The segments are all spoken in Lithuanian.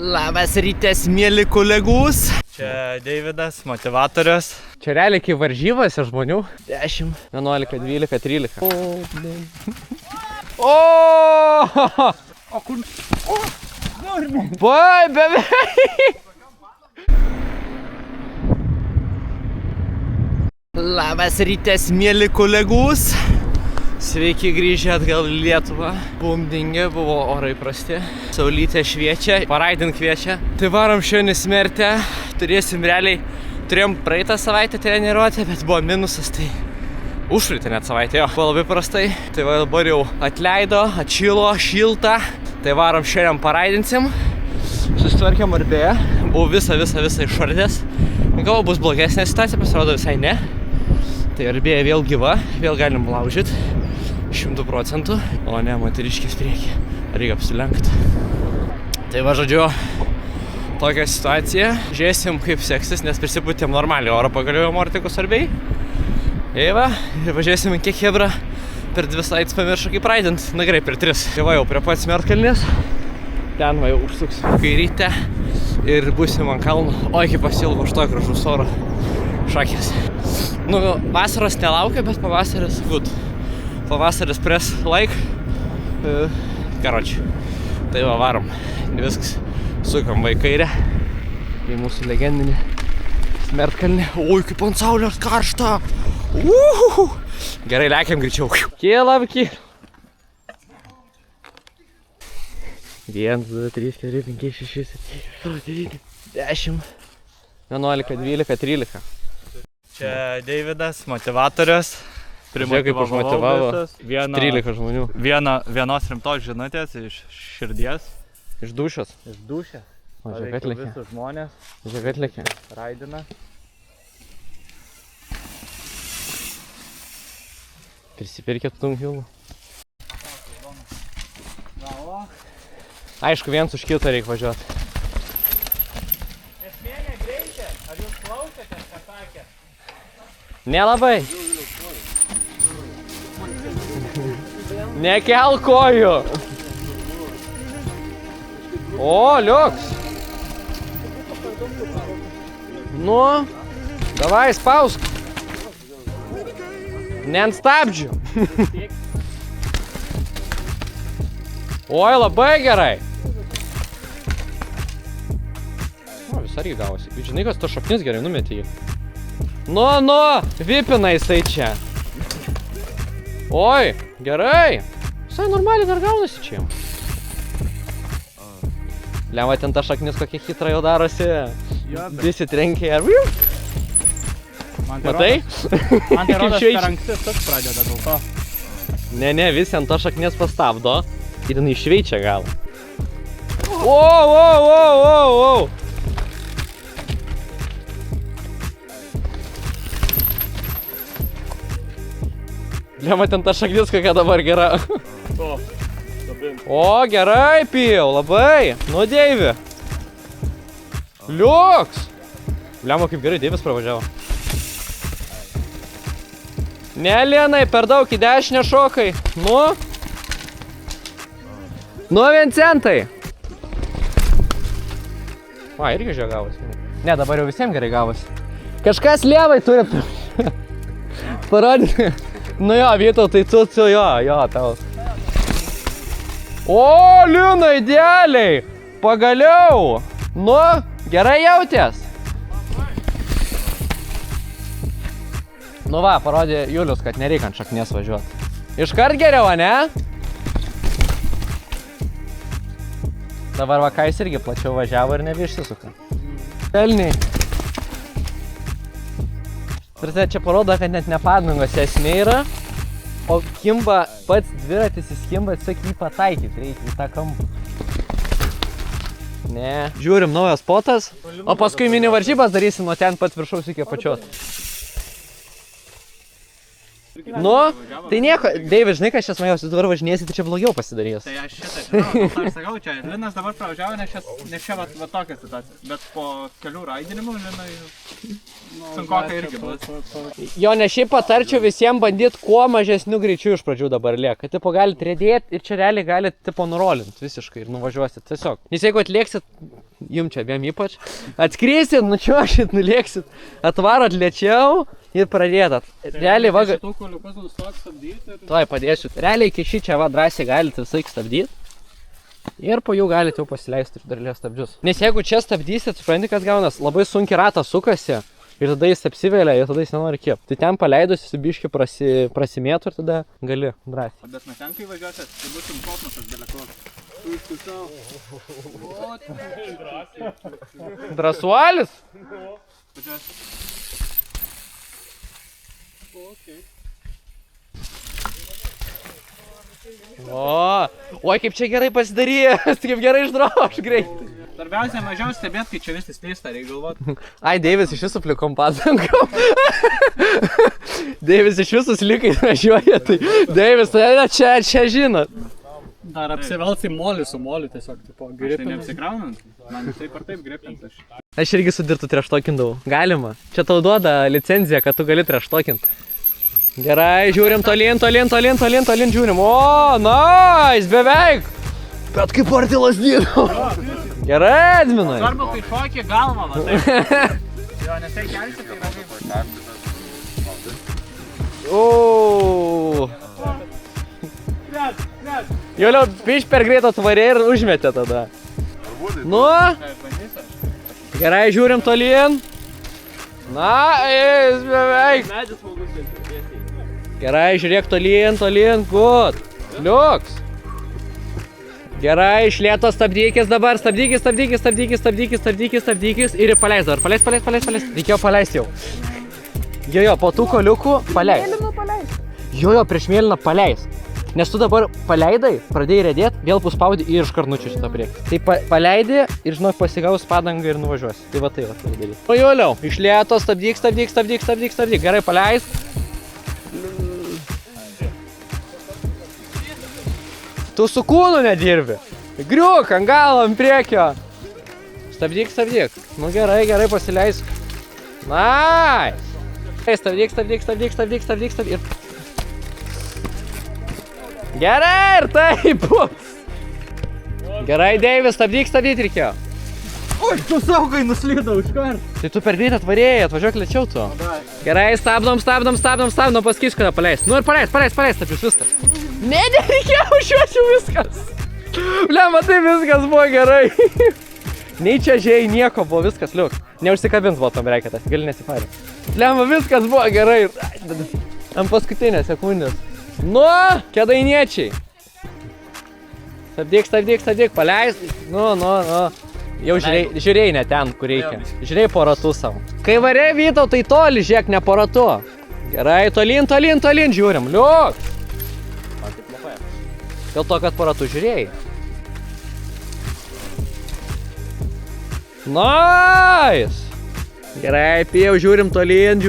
Labas rytas, mėly kolegus. Čia Deividas, motivatorius. Čia realiai kaip varžybose žmonių. 10, 11, 12, 13. O kur? Bai, beveik. Labas rytas, mėly kolegus. Sveiki grįžę atgal į Lietuvą. Buvom dingę, buvo orai prasti. Saulytė šviečia, paraidin kviečia. Tai varom šiandien smertę. Turėjom praeitą savaitę treniruotę, bet buvo minusas, tai užpraeitą net savaitę jo. Buvo labai prastai. Tai va dabar jau atleido, atšilo, šilta. Tai varom šiandien paraidinsim. Susitvarkėm arbėje. Buvau visą išardęs. Galvo bus blogesnė situacija, pasirodo visai ne. Tai arbėje vėl gyva, vėl galim laužyti. 100%. O ne, moteriškės priekį. Reikia apsilenkti. Tai va, žodžiu, tokia situacija. Žiūrėsim, kaip seksis, nes prisipūtėm normaliai oro pagaliau mortikos arbėjai. Ir važiuosim, kiek hebra per 2 savaites pamiršo kaip raidint. Na gerai, per 3. Tai va jau prie pats Mertkalnės. Ten va jau užsuksiu kairytę ir būsim ant kalno. Oi, kaip pasilgo už to gražus oro. Šakės. Nu, vasaros nelaukia, bet pavasaris good. Pavasaris press like. Karoči. Tai va, varom. Viskas. Sukam va į kairę. Į mūsų legendinį Mertkalnį. Oi, kaip ant saulės karšta. Gerai, lekiam greičiau. Kėlam. 1, 2, 3, 4, 5, 6, 7, 8, 9, 10, 11, 12, 13. Čia Deividas, motivatorius. Žiūrėk, kaip užmotivavo 13 žmonių. Vienos rimtos žinutės iš širdies. Iš dušės. Iš dušės. O, žiūrėk atlėkė. Visus žmonės. Žiūrėk atlėkė. Raidina. Prisipirkėt Tunghilų. Aišku, viens už kitą reikia važiuoti. Esmė negreičia. Ar jūs klausėte, ką sakė? Nelabai. Nekel kojų. O, liuks. Nu, davai, spausk. Ne ant stabdžių. Oi, labai gerai. O, visai gavosi. Žinai, kas to šaknis gerai numetė jį. Nu, vipina jisai čia. Oi, gerai. Visai normaliai dar gaunasi čia. Lemva, ten ta šaknis kokia hitra jau darosi. Visi trenkia. Matai? Man tai rodos per anksti tas pradeda dėl to. Ne, visi ant to šaknies pastabdo. Ir jinai šveičia gal. O. Lemma, ten ta šaknis kokia dabar gera. O, gerai, pijau, labai. Nu, Deivi. Liuks. Lemma, kaip gerai Deivis pravažiavo. Ne, Lienai, per daug į dešinę šokai. Nu, Vincentai. O, irgi žiūrė gavosi. Ne, dabar jau visiems gerai gavosi. Kažkas lievai turi parodyti. Nu jo, Vytautai, tu, jo, tau. O, Liūna, idealiai. Pagaliau. Nu, gerai jautės. Nu va, parodė Julius, kad nereikia ant šaknies važiuoti. Iškart geriau, ne? Dabar va, ką jis irgi plačiau važiavo ir nebeišsisuka. Pelniai. Prasme, čia parodo, kad net ne padangos esmė yra, o kimba, pats dviratis įskimba, tiesiog jį pataikyti reikia į tą kampą. Ne. Žiūrim, naujas spotas, o paskui mini varžybas darysim nuo ten pat viršaus iki apačios. Nu, tai nieko, Deivid, žinai, kad šias mažiausiai dabar važinėsi, tai čia blogiau pasidarys. Tai aš šitą žinau, aš sakau, čia Linas dabar pravažiavo, nes čia va tokia situacija. Bet po kelių raidinimų Linai sunkokai irgi bus. Jo, ne šiaip patarčiau visiems bandyti kuo mažesnių greičių iš pradžių dabar lieka. Tipo, galite rėdėti ir čia realiai galite tipo nurolinti visiškai ir nuvažiuosit tiesiog. Nes jeigu atlėksit, jums čia abiem ypač, atskrisit, nučiuošit, nulėksit, atvarot lėčiau ir pradėtat. Realiai va... Šitų kuliukus nustok stabdyti. Tuoj padėsiu. Realiai iki šį čia va drąsiai galite visai stabdyti. Ir po jų galite jau pasileisti iš darlės stabdžius. Nes jeigu čia stabdysit, supranti, kas gaunas, labai sunkiai ratas sukasi. Ir tada jis apsivelia, ir tada jis nenori kiep. Tai ten paleidus, jis biškį prasimėtų ir tada gali drąsiai. Bet mes ten kai važiuosit, tai bus kosmosas belekos. Drąsuolis? Oi, kaip čia gerai pasidarys, kaip gerai išdroš greitai. Svarbiausia mažiau stebėt, kai čia vis slysta, reikia galvoti. Ai, Deivis iš visų plikom padangom. Deivis iš visų slikai važiuoja, tai Deivis, tai čia žinot. Dar apsivels į molį su moliu tiesiog, tipo, Aš tai gripinant. neapsikraunant, man taip ar taip gripint aš. Aš irgi su dirtu treštokindavau. Galima. Čia tau duoda licenciją, kad tu gali treštokint. Gerai, žiūrim tolyn žiūrim. O, nice, beveik. Bet kaip arti lasdyno. Gerai, Edminai. Svarbu, kai šokį galvą, va taip. Jo, nes tai kelsi, tai yra kaip. O. Juliau, piš per greit atvarė ir užmetė tada. Nu. Gerai, žiūrim tolyn. Na, jis beveik. Gerai, žiūrėk tolyn, good. Liuks. Gerai, iš lėto stabdykis dabar, stabdykis ir paleis dabar, paleis. Reikėjo paleisti jau. Jo, po tų koliukų paleis. Jo, prieš mėlyną paleis. Nes tu dabar paleidai, pradėjai rėdėt, vėl puspaudi ir iškart nučiu šitą priekį. Tai paleidi ir, žinok, pasigaus padangą ir nuvažiuosi. Tai va tai daryti. O Juliau, iš lėto stabdyk. Gerai, paleis. Tu su kūnu nedirbi. Griuk, ant galo, ant priekio. Stabdyk. Nu gerai, pasileisk. Nice. Stabdyk. Ir... Gerai, ir taip bus. Gerai, Deivis, stabdyk reikėjo. Oi, tu saugai nuslydau iš karto. Tai tu per greit atvarėjai, atvažiuok lėčiau tu. Gerai, stabdom, pasakysiu, kada paleis. Nu ir paleis, stabdžius viskas. Ne, nereikėjo, užuočiau viskas. Blemba, tai viskas buvo gerai. Nei čia žiai, nieko buvo, viskas, liuk. Neužsikabins buvo tam reiketas, gali nesiparė. Blemba, viskas buvo gerai. Ant paskutinės sekundės. Nu, kėdainiečiai. Stabdyk, paleis. Nu. Jau žiūrėjai ne ten, kur reikia. Žiūrėjai po ratų savo. Kai varėjai Vytau, tai toli žiūrėk, ne po ratu. Gerai, tolyn žiūrim, liuk. Dėl to, kad po ratu žiūrėjai. Nice! Gerai, pėjau, žiūrim tolyn.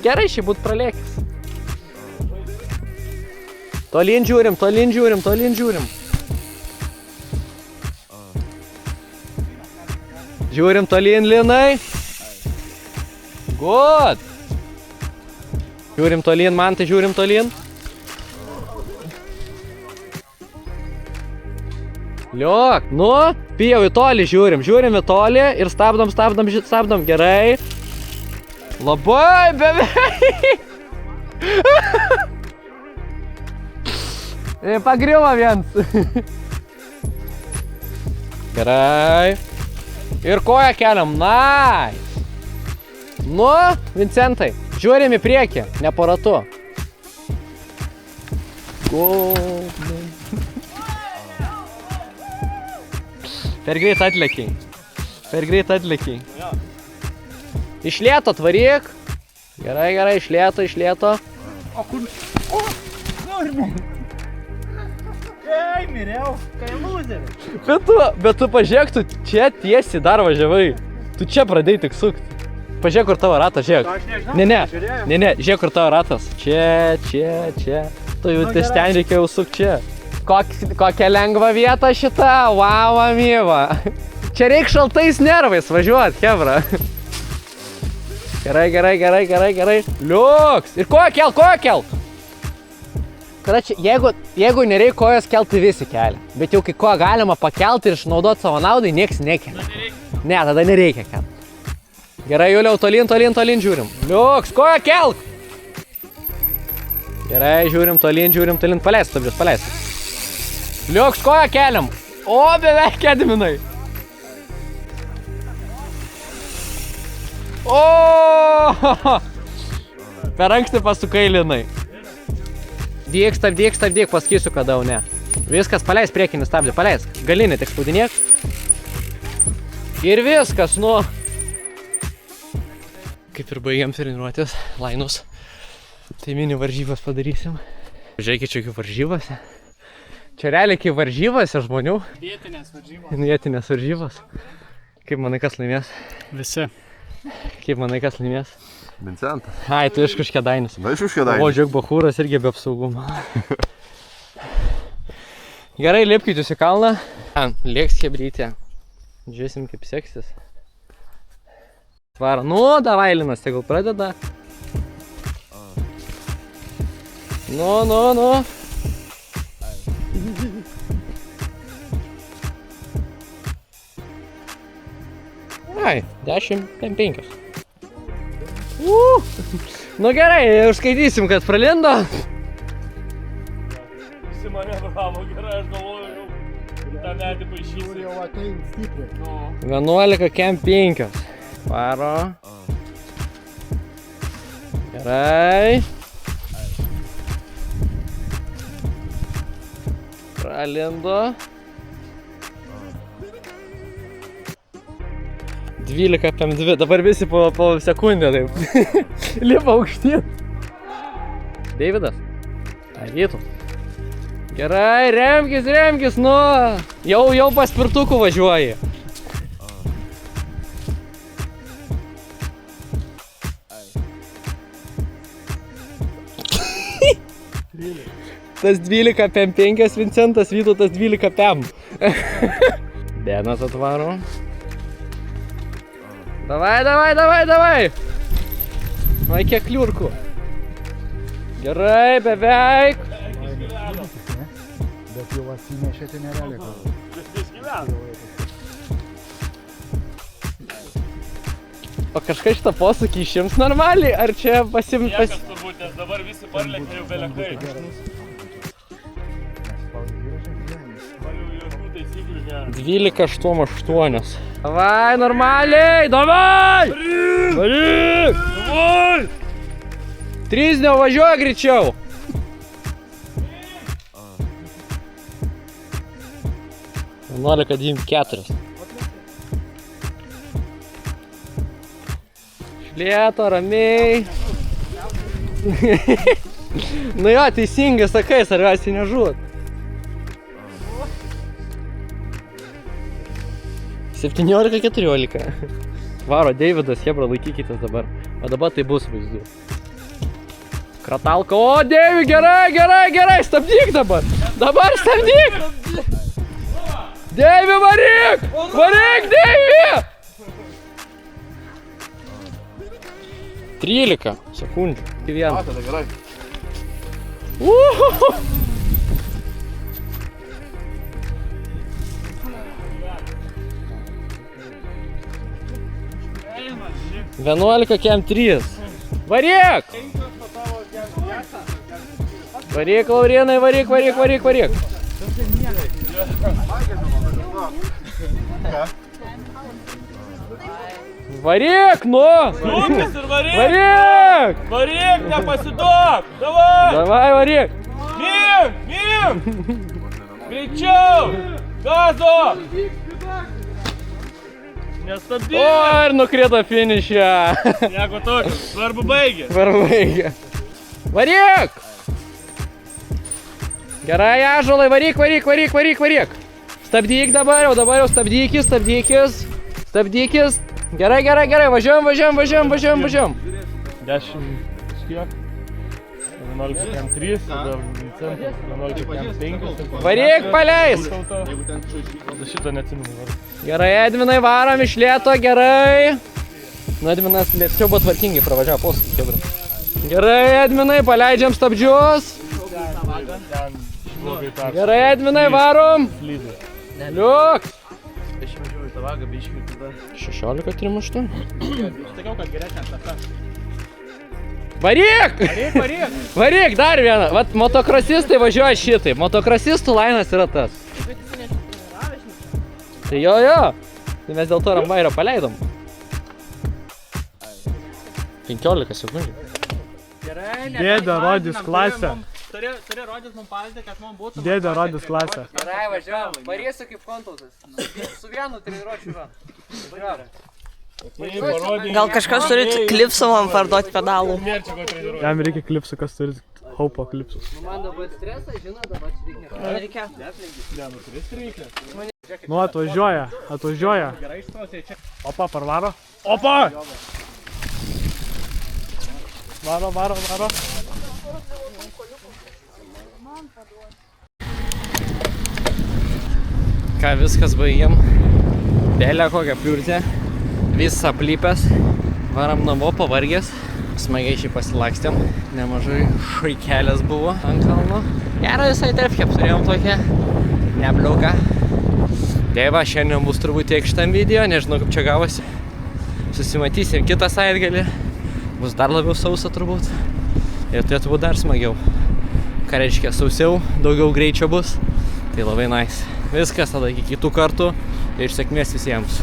Gerai, šį būt pralėkis. Tolyn žiūrim. Žiūrim tolyn, Linai. Good. Žiūrim tolyn, Mantai, žiūrim tolyn. Liuk, nu, pijau į tolį žiūrim į tolį ir stabdom, gerai. Labai beveik. Pagriuvo viens. Gerai. Ir koją keliam, nice. Nu, Vincentai, žiūrim į priekį, ne po ratu. Per greit atlėkiai. Iš lėto atvaryk. Gerai, iš lėto. O kur? O, nori. Ei, miriau, kai lūzeri. Bet tu pažiūrėk, tu čia tiesiai dar važiavai. Tu čia pradėjai tik sukti. Pažiūrėk, kur tavo ratas, žiūrėk. Aš nežinau. Ne, žiūrėk, kur tavo ratas. Čia. Tu jau ties ten reikėjo suk čia. Kokia lengva vieta šita, wow, amyva. Čia reik šaltais nervais važiuot, hebra. Gerai. Liuks. Ir koją kelt. Kada čia, jeigu nereik kojas kelt, tai visi kelia. Bet jau kai ko galima pakelti ir išnaudoti savo naudai, nieks nekelia. Ne, tada nereikia kelt. Gerai, Juliau, tolyn žiūrim. Liuks, koją kelk. Gerai, žiūrim tolyn. Paleisk, stabdžius, paleisk. Liuks, koją keliam. O, beveik Edminai. O! Per anksti pasukai linai. Stabdyk, pasakysiu, kada jau ne. Viskas, paleisk priekinį stabdį, paleisk. Galinį tik spaudinėk. Ir viskas, nu. Kaip ir baigiam treniruotis, lainus. Tai mini varžybas padarysim. Žiūrėkit, čia kaip varžybose. Čia realiai kaip varžybose žmonių. Vietinės varžybos. Kaip manai, kas laimės? Visi. Kaip manai, kas laimės? Vincentas. Ai, tu iš Kėdainis. Na, iš Kėdainis. O, žiūrėk, Bachūras irgi be apsaugumo. Gerai, lipkit jūs į kalną. Lėks hebrytė. Žiūrėsim, kaip seksis. Tvaro. Nu, davai, Linas, tegul pradeda. Nu. Ai, 10-5. Nu gerai, užskaitysim, kad pralindo. Visi mane bravo, gerai, aš galvoju, jau tą medį paaišysiu. Jau atein stipriai. 11 kem 5. Varo. Gerai. Pralindo. 12,2, dabar visi po sekundę taip. Lipa aukštyn. Deividas. Vytų. Gerai, remkis, nu. Jau paspirtuku važiuoji. Tas 12,5 Vincentas, Vytautas 12,5. Denas atvaro. Davai. Vai, kiek kliurkų. Gerai, beveik. Bet jau atsinešėte nerealiai kalbą. O kažką šitą posakį išims normaliai, ar čia pasim... Niekas turbūt, nes dabar visi parlėkė jau belekai. Jau jokių taisyklių nėra. 12,8. Davai, normaliai, davai! Varyk! 3 nevažiuoja greičiau. Vienuolika 4. Šlėto, ramiai. Nu jo, teisingai sakai, svarbiausiai nežūt. 17-14. Varo, Deividas, hebra, laikykitės dabar. O dabar tai bus vaizdu. Kratalka, o Deivi, gerai, stabdyk dabar. Dabar stabdyk. Deivi, varyk, Deivi. 13 sekundžių. Į vieną. Tada gerai. Uhuhu. Vienuolika kem 3. Varyk! Varyk, Laurinai, varyk. Varyk, nu! Rūpis ir varyk! Varyk! Nepasiduok! Davai! Davai, varyk! Mim! Greičiau! Gazo! Nestabdyk! O, ir nukrito finišą. Nieko tokio, svarbu baigė. Varyk! Gerai, ąžuolai, varyk. Stabdyk dabar jau stabdykis. Gerai, gerai, gerai, važiuojam. 10 kiek? 11 kem 3, tada Vincentas 11 kem 5. Varyk, paleis. Šitą neatsimenu. Gerai, Edvinai, varom iš lėto, gerai. Nu, Edvinas lėčiau buvo tvarkingai pravažiavo posūkį, chebra. Gerai, Edvinai, paleidžiam stabdžius. Gerai, Edvinai, varom. Liuk. 16 3-8. Sakiau, kad geresnė tata. Varyk! Varyk, dar vieną. Vat motokrosistai važiuoja šitai. Motokrosistų lainas yra tas. Tai jo. Tai mes dėl to Ramvairio paleidom. 15 sekundžių. Dėdė rodys klasę. Turi rodyti mums pavyzdį, kad mums būtų... Dėdė rodys klasę. Gerai, važiuojam. Varysiu kaip kontautas. Su vienu treniruočiu va. Gal kažkas turi klipsų man parduoti pedalų? Jam reikia klipsų, kas turi Haupo klipsus. Man dabar stresas, žinot, dabar čia reikia. Nereikia. Nu, atvažiuoja. Opa, parvaro. Opa! Varo. Ką, viskas baigėm. Dėlė kokią pliurtę. Visas aplypęs. Varam namo pavargęs. Smagiai šį pasilakstėm. Nemažai šaikelės buvo ant kalno. Gerą visai trefkę turėjom tokią. Nebliauką. Tai va, šiandien bus turbūt tiek šitam video. Nežinau, kaip čia gavosi. Susimatysim kitą savaitgalį. Bus dar labiau sausa turbūt. Ir turėtų būt dar smagiau. Ką reiškia sausiau, daugiau greičio bus. Tai labai nice. Viskas tada iki kitų kartų ir sėkmės visiems.